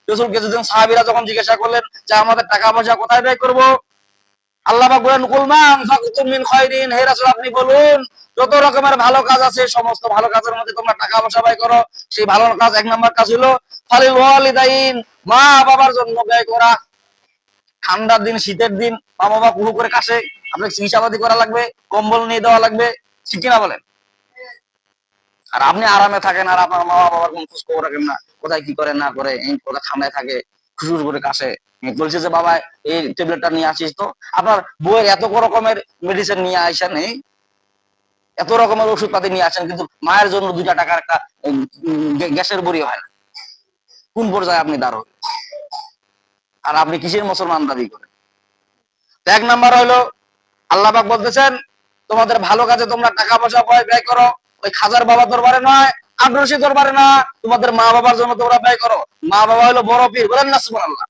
রাসূলকে যখন সাহাবীরা যখন জিজ্ঞাসা করলেন যে আমাদের টাকা পয়সা কোথায় ব্যয় করব, আল্লাহ পাক বলেন কুল মা আনফাকতুম মিন খায়রিন, হে রাসূল আপনি বলুন যত রকমের ভালো কাজ আছে সমস্ত ভালো কাজের মধ্যে তোমরা টাকা পয়সা ব্যয় করো। সেই ভালো কাজ এক নাম্বার কাজ হলো ফালিল ওয়ালিদাইন, মা বাবার জন্য ব্যয় করা। ঠান্ডার দিন শীতের দিন মা বাবা কুহু করে কাশে, আপনাকে চিকিৎসাপাতি করা লাগবে, কম্বল নিয়ে দেওয়া লাগবে, ঠিক কিনা বলেন? আর আপনি আরামে থাকেন আর আপনার মা বাবার কোন খোঁজ খবর রাখেন না, কোথায় কি করে না করে, কোথায় ঠান্ডায় থাকে, খুশুর করে কাশে, বলছে যে বাবা এই ট্যাবলেটটা নিয়ে আসিস তো। আপনার বইয়ের এত রকমের মেডিসিন নিয়ে আসেন, এত রকমের ওষুধ পাতি নিয়ে আসেন, কিন্তু মায়ের জন্য 2 টাকার একটা গ্যাসের বড়ি হয় না। কোন পর্যায়ে আপনি দাঁড়ান? আর আপনি কিসের মুসলমান দাবি করেন? এক নাম্বার হইলো আল্লাহ পাক বলতেছেন তোমাদের ভালো কাজে তোমরা টাকা পয়সা ব্যয় করো, ওই খাজার বাবা দরবারে নয়, আগ্রসী দরবারে না, তোমাদের মা বাবার জন্য তোমরা ব্যয় করো। মা বাবা হলো বড় পীর, বলেন না সুবহানাল্লাহ।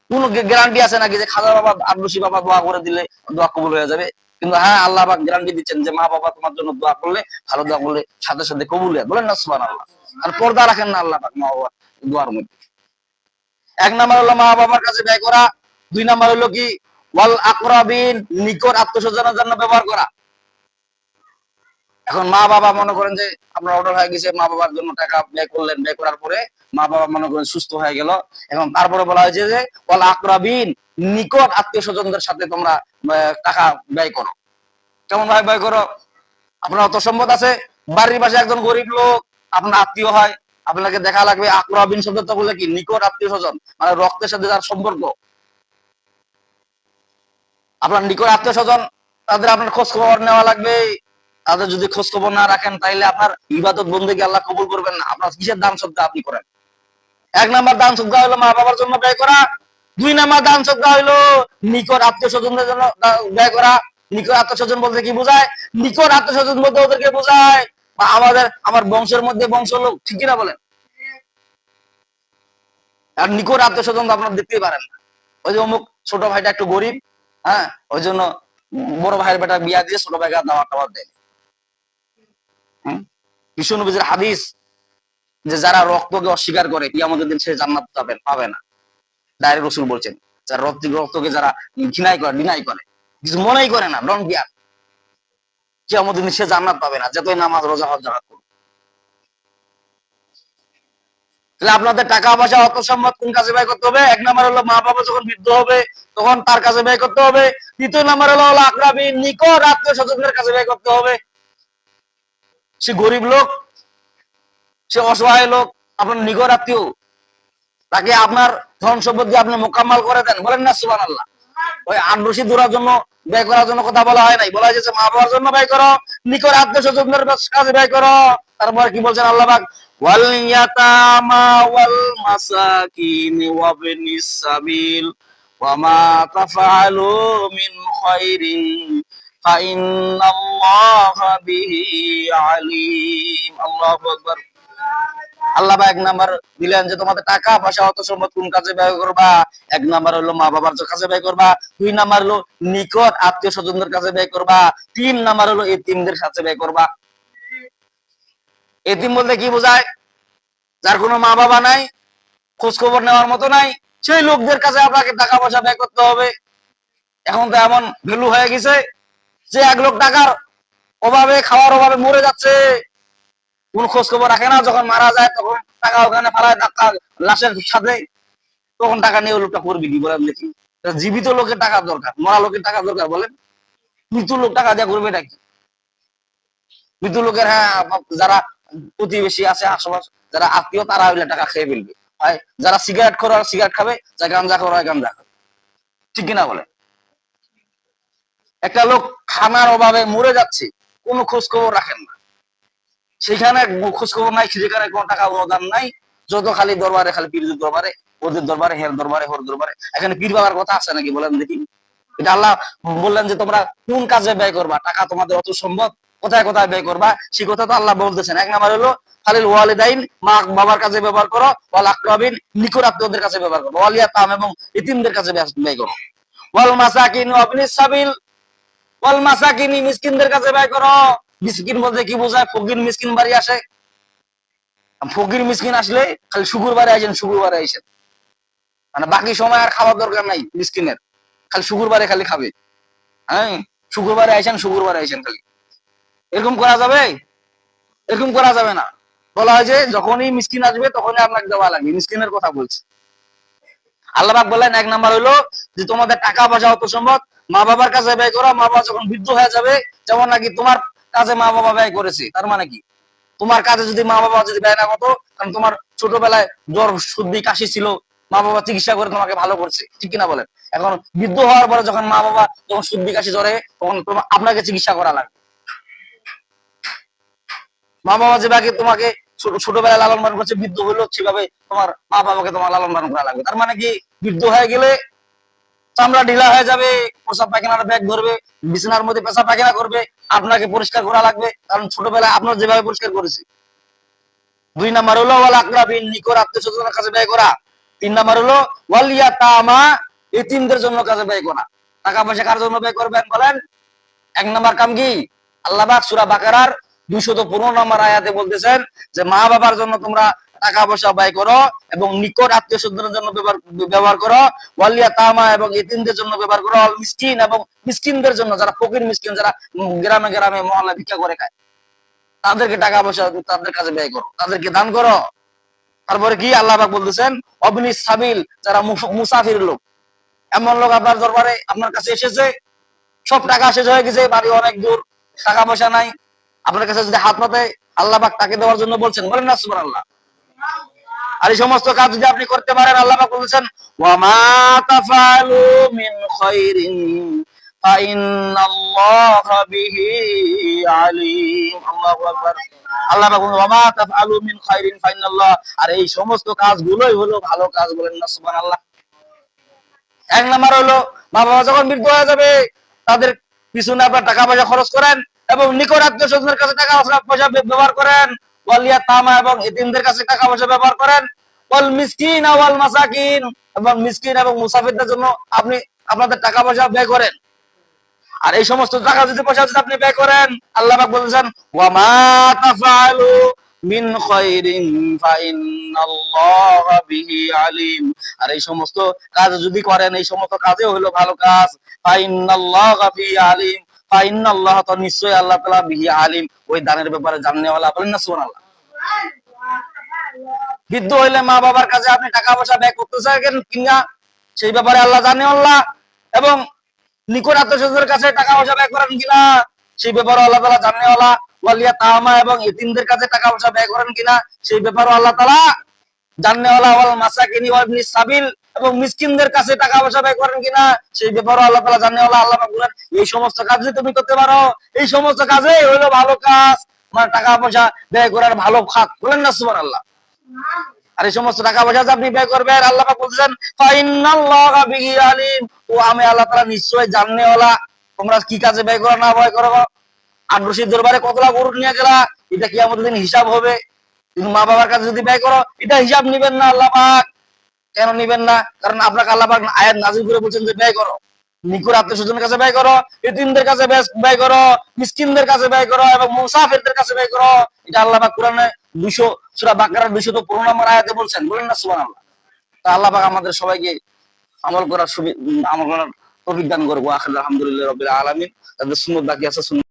কোন গ্যারান্টি আছে নাকি যে খাজার বাবা আগ্রসী বাবা দোয়া করে দিলে দোয়া কবুল হয়ে যাবে? কিন্তু হ্যাঁ আল্লাহ পাক গ্যারান্টি দিচ্ছেন যে মা বাবা তোমার জন্য দোয়া করলে, ভালো দোয়া করলে সাথে সাথে কবুল হয়, বলেন না সুবহানাল্লাহ। আর পর্দা রাখেন না আল্লাহ পাক মা বাবার দোয়ার মধ্যে। এক নাম্বার হলো মা বাবার কাছে ব্যয় করা। 2 নাম্বার হলো কি ওয়াল আকরাবিন, নিকট আত্মীয়স্বজনের জন্য ব্যবহার করা। এখন মা বাবা মনে করেন যে আপনার অর্ডার হয়ে গেছে, মা বাবার জন্য টাকা ব্যয় করলেন, ব্যয় করার পরে মা বাবা মনে করেন সুস্থ হয়ে গেল, এবং তারপরে বলা হয়েছে যে ওয়াল আকরাবিন, নিকট আত্মীয়স্বজনদের সাথে তোমরা টাকা ব্যয় করো। কেমন ভাবে ব্যয় করো? আপনার অত সম্পদ আছে, বাড়ির পাশে একজন গরিব লোক আপনার আত্মীয় হয়, আপনাকে দেখা লাগবে। আকরাবিন শব্দটা বলে কি নিকট আত্মীয় স্বজন, মানে রক্তের সাথে যার সম্পর্ক, আপনার নিকট আত্মীয় স্বজন, তাদের আপনার খোঁজ খবর নেওয়া লাগবে। তাদের যদি খোঁজ খবর না রাখেন তাইলে আপনার ইবাদত বন্দেগী আল্লাহ কবুল করবেন না। আপনার কিসের দান সদকা আপনি করেন? এক নাম্বার দান সদকা হলো মা বাবার জন্য ব্যয় করা। 2 নাম্বার দান সদকা হলো নিকট আত্মীয় স্বজনদের জন্য ব্যয় করা। নিকট আত্মীয় স্বজন বলতে কি বোঝায়? নিকট আত্মীয় স্বজন বলতে ওদেরকে বোঝায় আমার বংশের মধ্যে বংশ লোক, ঠিক কিনা বলেন? আর নিকট আত্মীয় স্বজন আপনারা দেখতেই পারেন না। ওই যে অমুক ছোট ভাইটা একটু গরিব, হ্যাঁ ওই জন্য বড় ভাইয়ের বেটা বিয়া দিয়ে ছোট ভাইকে দাওয়াত টাওয়াত দেয়। বিশ্বনবীর হাদিস যে যারা রক্তকে অস্বীকার করে কিয়ামতের দিন সে জান্নাত পাবে না। ডাইরেক্ট রাসূল বলছেন যারা রক্তকে যারা ঘৃণাই করে, ডিনাই করে, কিছু মনেই করে না, ডোন্ট কেয়ার, কিয়ামতের দিন সে জান্নাত পাবে না, যতই নামাজ রোজা হজ জাকাত করুক। তাহলে আপনাদের টাকা পয়সা অর্থ সম্পদ কোন কাজে ব্যয় করতে হবে? এক নাম্বার হলো মা বাবা যখন বৃদ্ধ হবে তখন তার কাছে ব্যয় করতে হবে। 2 নাম্বার হলো আকরাবিন, নিকট আত্মীয় স্বজনদের কাছে ব্যয় করতে হবে। সে গরিব লোক, সে অসহায় লোক, আপনার নিকট আত্মীয়, তাকে আপনার ধন সম্পদ দিয়ে আপনি মোকাম্মাল করে দেন, বলেন না সুবহানাল্লাহ। ওই আটরশি দূরার জন্য ব্যয় করার জন্য কথা বলা হয় নাই, বলা হয়েছে মা বাবার জন্য ব্যয় করো, নিকট আত্মীয় স্বজনদের কাছে ব্যয় করো। তারপর কি বলছেন আল্লাহ পাক? ওয়াল ইয়াতামা ওয়াল মাসাকিন ওয়াবনিস সাবিল ওয়া মা তাফআলু মিন খায়রিন ফাইন্নাল্লাহা বিহি আলিম। আল্লাহু আকবার। আল্লাহ এক নাম্বার দিলেন যে তোমাদের টাকা পয়সা অর্থ সম্পদ কোন কাজে ব্যয় করবা? এক নাম্বার হলো মা বাবার কাছে ব্যয় করবা। 2 নাম্বার হলো নিকট আত্মীয় স্বজনদের কাছে ব্যয় করবা। 3 নাম্বার হলো এতিমদের কাছে ব্যয় করবা। এতিম বলতে কি বোঝায়? যার কোনো মা বাবা নাই, খোঁজ খবর নেওয়ার মতো নাই, সেই লোকদের কাছে আপনাকে টাকা পয়সা ব্যয় করতে হবে। এখন তো এমন ভ্যালু হয়ে গেছে যে 1 লাখ টাকার অভাবে, খাওয়ার অভাবে মরে যাচ্ছে, কোন খোঁজ খবর রাখে না, যখন মারা যায় তখন টাকা ওখানে ফালায় টাকা লাশের সাথে, তখন টাকা নিয়ে লোকটা করবি কি বলেন দেখি? জীবিত লোকের টাকা দরকার, মরা লোকের টাকা দরকার বলেন? মৃত লোক টাকা দিয়ে করবে এটা কি? মৃত লোকের হ্যাঁ যারা প্রতিবেশী আছে আশেপাশ, যারা আত্মীয়, তারা হইলে টাকা খেয়ে ফেলবে। হয় যারা সিগারেট খোর সিগারেট খাবে, যা গাঞ্জা খোর গাঞ্জা খাবে, ঠিক কিনা বলে? একটা লোক খানার অভাবে মরে যাচ্ছে, কোনো খোঁজ খবর রাখেন না, সেখানে খোঁজ খবর নাই, সেখানে কোনো টাকা অনুদান নাই, যত খালি দরবারে, খালি পীরদের দরবারে, ওদের দরবারে, হের দরবারে, হোর দরবারে। এখানে পীর বাবার কথা আছে নাকি বলেন দেখি? এটা আল্লাহ বললেন যে তোমরা কোন কাজে ব্যয় করবা, টাকা তোমাদের অত সম্পদ কোথায় কোথায় ব্যয় করবা, সেই কথা তো আল্লাহ বলতেছেন। এক নাম্বার হলো খালিল ওয়ালিদাইন, মা বাবার কাছে ব্যবহার করো, ওয়াল আকরাবিন, নিকট আত্মীয়দের কাছে ব্যবহার করো, ওয়াল ইয়াতাম, এবং এতিমদের কাছে ব্যয় করো, ওয়াল মাসাকিন ওয়াবনিস সাবিল, ওয়াল মাসাকিন, মিসকিনদের কাছে ব্যয় করো। মিসকিন বলতে কি বোঝায়? ফকির মিসকিন বাড়ি আসে, ফকির মিসকিন আসলে খালি শুক্রবারে আইসেন, শুক্রবারে আইসেন, মানে বাকি সময় আর খাওয়ার দরকার নাই মিসকিনের, খালি শুক্রবারে খালি খাবে। হ্যাঁ, শুক্রবারে আইসেন, শুক্রবারে আইসেন খালি। এরকম করা যাবে? এরকম করা যাবে না। বলা হয় যে যখনই মিসকিন আসবে তখনই আপনাকে দেওয়া লাগবে, মিসকিনের কথা বলছে। আল্লাহ পাক বললেন, এক নাম্বার হলো যে তোমাদের টাকা পয়সা অত সম্পদ মা বাবার কাছে ব্যয় করো, মা বাবা যখন বৃদ্ধ হয়ে যাবে, যেমন নাকি তোমার কাজে মা বাবা ব্যয় করেছে, তার মানে কি তোমার কাজে যদি মা বাবা যদি ব্যয় না করতো, কারণ তোমার ছোটবেলায় জ্বর সর্দি কাশি ছিল, মা বাবা চিকিৎসা করে তোমাকে ভালো করছে, ঠিক কিনা বলেন? এখন বৃদ্ধ হওয়ার পরে যখন মা বাবা যখন সর্দি কাশি জ্বরে, তখন আপনাকে চিকিৎসা করা লাগবে। মা বাবা যেভাবে তোমাকে ছোটবেলায় লালন পালন করছে, বৃদ্ধ হইলো সেভাবে তোমার মা বাবাকে তোমার লালন পালন করা লাগবে। তার মানে কি বৃদ্ধ হয়ে গেলে চামড়া ঢিলা হয়ে যাবে, পেশাব পায়খানার ব্যাগ ধরবে, বিছানার মধ্যে পেশাব পায়খানা করবে, আপনাকে পরিষ্কার করা লাগবে, কারণ ছোটবেলায় আপনার যেভাবে পরিষ্কার করেছে। দুই নাম্বার হলো ওয়াল আকরাবিন, নিকট আত্মীয়স্বজনের কাছে ব্যয় করা। তিন নাম্বার হলো ওয়াল ইয়াতামা, এতিমদের জন্য কাজে ব্যয় করা। টাকা পয়সা কার জন্য ব্যয় করবেন বলেন? এক নাম্বার কাম কি? আল্লাহ পাক সূরা বাকারার 215 নম্বর আয়াতে বলতেছেন যে মা বাবার জন্য তোমরা টাকা পয়সা ব্যয় করো এবং নিকট আত্মীয় স্বজনের জন্য ব্যবহার করো, ওয়ালিয়া তামা, এবং এতিমদের জন্য ব্যবহার করো, অল মিসকিন, এবং মিসকিনদের জন্য, যারা ফকির মিসকিন, যারা গ্রামে গ্রামে মহল্লা ভিক্ষা করে খায়, তাদেরকে টাকা পয়সা তাদের কাছে ব্যয় করো, তাদেরকে দান করো। তারপরে কি আল্লাহ পাক বলতেছেন, অবনি সাবিল, যারা মুসাফির লোক, এমন লোক আপনার দরবারে আপনার কাছে এসেছে, সব টাকা শেষ হয়ে গেছে, বাড়ি অনেক দূর, টাকা পয়সা নাই, আপনার কাছে যদি হাত পাতে, আল্লাহ পাক তাকে দেওয়ার জন্য বলছেন, বলেন না সুবহানাল্লাহ। আর এই সমস্ত কাজ যদি আপনি করতে পারেন, আল্লাহ পাক বলেছেন ওয়া মা তাফআলু মিন খাইরিন ফাইন্নাল্লাহা বিহি আলিম। আল্লাহু আকবার। আল্লাহ পাক বলেন ওয়া মা তাফআলু মিন খাইরিন ফাইন্নাল্লাহ, আর এই সমস্ত কাজগুলোই হলো ভালো কাজ, বলেন না সুবহানাল্লাহ। এক নাম্বার হলো মা বাবা যখন বৃদ্ধ হয়ে যাবে, তাদের পিছনে আপনার টাকা পয়সা খরচ করেন এবং নিকট আত্মীয় স্বজনের কাছে টাকা পয়সা ব্যবহার করেন, ওয়ালিয়া তামা, এবং এতিমদের কাছে টাকা পয়সা ব্যবহার করেন, ওয়াল মিসকিন ওয়াল মাসাকিন, এবং মিসকিন এবং মুসাফিরদের জন্য আপনি আপনাদের টাকা পয়সা ব্যয় করেন। আর এই সমস্ত টাকা যদি পয়সা যদি আপনি ব্যয় করেন, আল্লাহ পাক বলেছেন ওয়া মা তাফআলু মিন খাইরিন ফাইন্নাল্লাহা বিহি আলিম, আর এই সমস্ত কাজ যদি করেন, এই সমস্ত কাজে হলো ভালো কাজ, ফাইন্নাল্লাহা বিহি আলিম, ফাইন্নাল্লাহ, তো নিশ্চয়ই আল্লাহ তাআলা বিহি আলিম, ওই দানের ব্যাপারে জানেওয়ালা, বলেন না সুবহানাল্লাহ। বৃদ্ধ হইলে মা বাবার কাছে আপনি টাকা পয়সা ব্যয় করতে চাইবেন কিনা, সেই ব্যাপারে আল্লাহ জানেওয়ালা, এবং নিকট আত্মীয়স্বজনের কাছে টাকা পয়সা ব্যয় করেন কিনা, সেই ব্যাপারে আল্লাহ তাআলা জানেওয়ালা, ওয়ালিয়া তামা, এবং এতিমদের কাছে টাকা পয়সা ব্যয় করেন কিনা, সেই ব্যাপারে আল্লাহ তাআলা জানেওয়ালা, ওয়াল মাসাকিনি ওয়া ইবনিস সাবিল, এবং মিসকিনদের কাছে টাকা পয়সা ব্যয় করেন কিনা, সেই ব্যাপারে আল্লাহ তাআলা জানেওয়ালা। আল্লাহ পাক বলেন এই সমস্ত কাজ যদি তুমি করতে পারো, এই সমস্ত কাজে হলো ভালো কাজ, মানে টাকা পয়সা ব্যয় করার ভালো খাত, বলেন না সুবহানাল্লাহ। আর এই সমস্ত টাকা পয়সা আপনি ব্যয় করবেন, আল্লাহ পাক বলছেন ফাইন্নাল্লাহা বিহি আলিম, ও আমি আল্লাহ তাআলা নিশ্চয়ই জানেওয়ালা, তোমরা কি কাজে ব্যয় করো না ব্যয় করো। আর রশিদ দরবারে কতলা গরু নিয়ে গেলা, এটা কিয়ামতের দিন হিসাব হবে। কিন্তু মা বাবার কাছে যদি ব্যয় করো, এটা হিসাব নিবেন না আল্লাহ পাক। কেন নিবেন না? কারণ আপনাকে আল্লাহ পাক আয়াত নাযিল করে বলছেন যে ব্যয় করো, নিকট আত্মীয়স্বজনের কাছে ব্যয় করো, এতিমদের কাছে ব্যয় করো, মিসকিনদের কাছে ব্যয় করো, এবং মুসাফিরদের কাছে ব্যয় করো। এটা আল্লাহ পাক কোরআনে 200 সূরা বাকারার 215 নম্বর আয়াতে বলছেন, বলেন না সুবহানাল্লাহ। তো আল্লাহ পাক আমাদের সবাইকে আমল করার তৌফিক দান করুক। আলহামদুলিল্লাহি রাব্বিল আলামিন। তাদের সুন্নাত বাকি আছে।